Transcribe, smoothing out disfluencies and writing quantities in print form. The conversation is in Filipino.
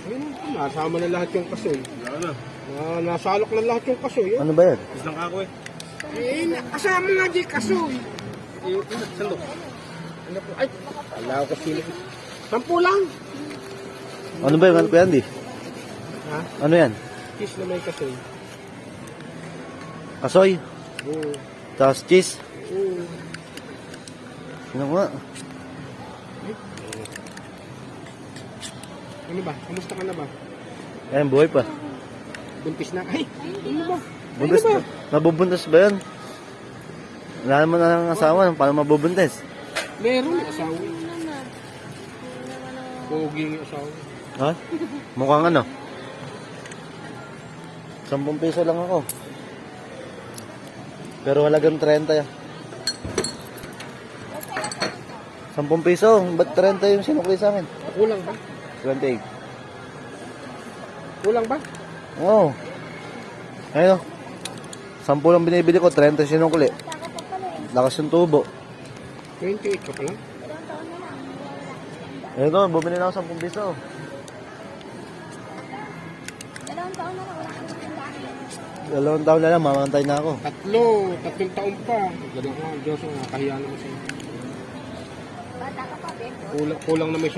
Ayun, nasama na lahat yung kasoy. Wala na. Nasalok na lahat yung kasoy. Ano ba yan? Isang kako eh. Kasama nga di kasoy. Sandok. Ano po? Ay, wala ko sila. 10 lang. Ano ba yan, Kuya Andy? Ha? Ano yan? Cheese na may kasoy. Kasoy? Oo. Tapos cheese? Oo. Ano nga? Ano ba? Kamusta ka na ba? Ayan, buhay pa. Buntis na? Ay, ano ba? Buntis Ano ba? Mabubuntis ba yan? Wala naman na ng asawa. Paano mabubuntis? Meron yung asawa. Pogi yung asawa. Ha? Mukhang ano? 10 piso lang ako. Pero halagang 30 yan. 10 piso? Ba't 30 yung sinukli sa akin? Kulang ba? 28. Kulang ba? Oo. Ayun o. 10 lang binibili ko, 30 sinukli. Lakas yung tubo. 28 ka pa lang. Ayun o, bumili na ako 10 piso. Dalawang taon na lang, mamantay na ako. 3 taon pa. Ganun ko, Diyos, nakahiya naman sa'yo. Kulang na may